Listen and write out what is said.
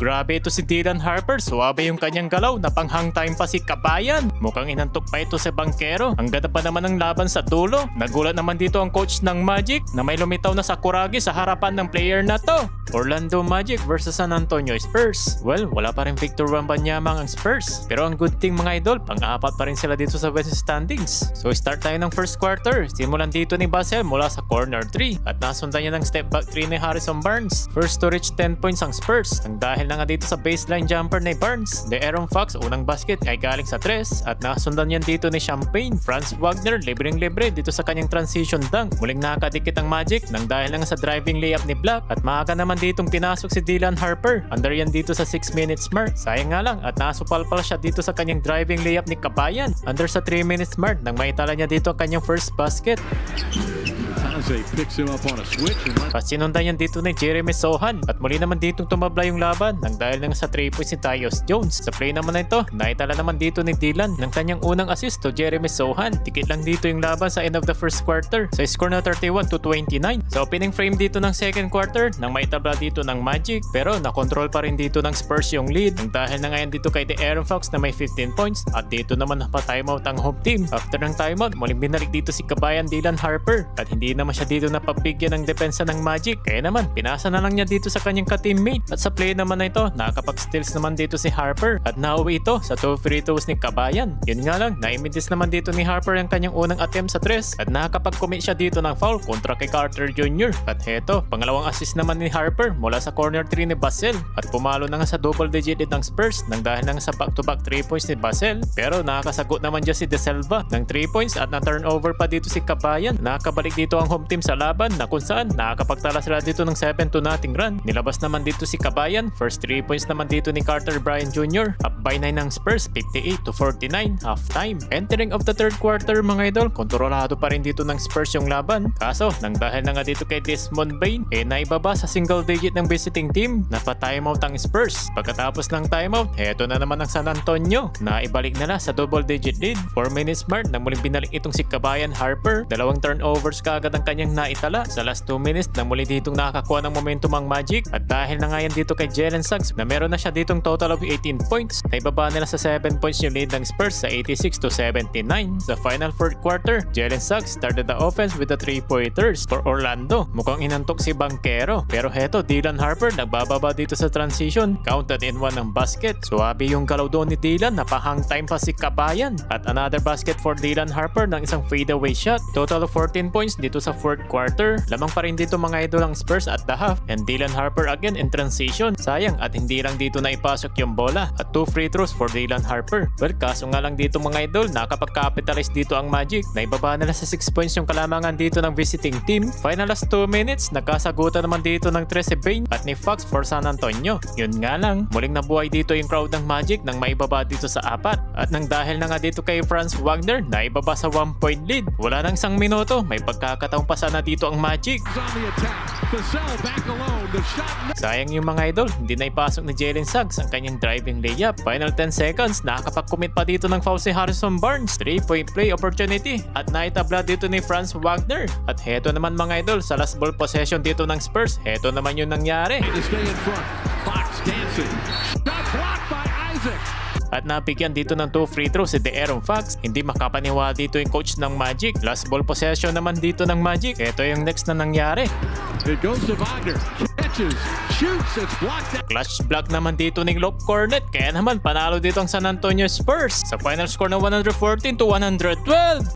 Grabe ito si Dylan Harper, suwabe yung kanyang galaw na panghang time pa si Kabayan. Mukhang inantok pa ito sa bangkero. Ang ganda pa naman ng laban sa dulo. Nagulat naman dito ang coach ng Magic na may lumitaw na Sakuragi sa harapan ng player na to. Orlando Magic versus San Antonio Spurs. Well, wala pa rin Victor Wembanyama ang Spurs. Pero ang good thing mga idol, pang-apat pa rin sila dito sa West standings. So start tayo ng first quarter. Simulan dito ni Basel mula sa corner 3 at nasundan niya ng step back 3 ni Harrison Barnes. First to reach 10 points ang Spurs. Ang dahil na nga dito sa baseline jumper ni Barnes. De'Aaron Fox unang basket ay galing sa 3 at nasundan niyan dito ni Champagne. Franz Wagner libreng-libre dito sa kanyang transition dunk. Muling nakadikit ang Magic nang dahil na nga sa driving layup ni Black at maaga naman ditong pinasok si Dylan Harper. Under yan dito sa 6 minutes mark. Sayang nga lang at nasupalpal siya dito sa kanyang driving layup ni Kabayan. Under sa 3 minutes mark nang maitala niya dito ang kanyang first basket. At sinundan yan dito ni Jeremy Sohan at muli naman ditong tumabla yung laban nang dahil na sa 3 points ni Tyus Jones. Sa play naman na ito, naitala naman dito ni Dylan ng kanyang unang assist to Jeremy Sohan. Tikit lang dito yung laban sa end of the first quarter sa score na 31-29. Sa opening frame dito ng second quarter nang maitabla dito ng Magic pero nakontrol pa rin dito ng Spurs yung lead nang dahil na ngayon dito kay De'Aaron Fox na may 15 points at dito naman napa-timeout ang home team. After ng timeout, muling binalik dito si Kabayan Dylan Harper at hindi naman siya dito napabigyan ng depensa ng Magic kaya naman pinasa na lang niya dito sa kanyang ka-teammate at sa play naman na ito nakakapag-steals naman dito si Harper at nauwi ito sa 2 free throws ni Kabayan. Yun nga lang, naimidis naman dito ni Harper ang kanyang unang attempt sa 3 at nakakapag-commit siya dito ng foul kontra kay Carter Jr. At heto, pangalawang assist naman ni Harper mula sa corner 3 ni Basel at pumalo na nga sa double digit ng Spurs nang dahil na nga sa back-to-back 3 points ni Basel pero nakakasagot naman dyan si De Silva ng 3 points at na-turnover pa dito si Kabayan. Nakabalik dito ang home team sa laban na kung saan nakakapagtala sila dito ng 7-0 run. Nilabas naman dito si Kabayan. First 3 points naman dito ni Carter Bryant Jr. Up by 9 ng Spurs, 58-49 halftime. Entering of the third quarter mga idol, kontrolado pa rin dito ng Spurs yung laban. Kaso nang dahil na nga dito kay Desmond Bane naibaba sa single digit ng visiting team, napa-timeout ang Spurs. Pagkatapos ng timeout, heto na naman ang San Antonio na ibalik na sa double digit lead. 4 minutes mark nang muling binalik itong si Kabayan Harper. Dalawang turnovers kaagad ang kanyang naitala sa last 2 minutes na muli ditong nakakuha ng momentum ang Magic at dahil na nga yan dito kay Jalen Suggs na meron na siya ditong total of 18 points, naibaba nila sa 7 points yung lead ng Spurs sa 86-79. Sa final fourth quarter, Jalen Suggs started the offense with the 3-pointers for Orlando. Mukhang inantok si Bangkero pero heto Dylan Harper nagbababa dito sa transition, counted in 1 ng basket. Suwabe yung galaw doon ni Dylan, napahang time pa si Kabayan at another basket for Dylan Harper ng isang fadeaway shot. Total of 14 points dito sa fourth quarter. Lamang pa rin dito mga idol ang Spurs at the half and Dylan Harper again in transition. Sayang at hindi lang dito na ipasok yung bola at 2 free throws for Dylan Harper. Well, kaso nga lang dito mga idol, nakapag-capitalize dito ang Magic. Naibaba nila sa 6 points yung kalamangan dito ng visiting team. Final last 2 minutes, nagkasagutan naman dito ng 3 si Bane at ni Fox for San Antonio. Yun nga lang, muling nabuhay dito yung crowd ng Magic nang maibaba dito sa 4 at nang dahil na nga dito kay Franz Wagner, naibaba sa 1 point lead. Wala nang isang minuto, may pagkakataong pa sana dito ang Magic. Sayang yung mga idol, hindi na ipasok ni Jalen Suggs ang kanyang driving layup. Final 10 seconds, nakakapag-commit pa dito ng foul si Harrison Barnes. 3-point play opportunity at naitabla dito ni Franz Wagner. At heto naman mga idol, sa last ball possession dito ng Spurs, heto naman yung nangyari. At nabigyan dito ng 2 free throws si De'Aaron Fox. Hindi makapaniwala dito yung coach ng Magic. Last ball possession naman dito ng Magic. Ito yung next na nangyari. It goes to Wagner. Catches, shoots, it's blocked out. Clutch block naman dito ng Lob Cornet. Kaya naman panalo dito ang San Antonio Spurs sa final score na 114-112.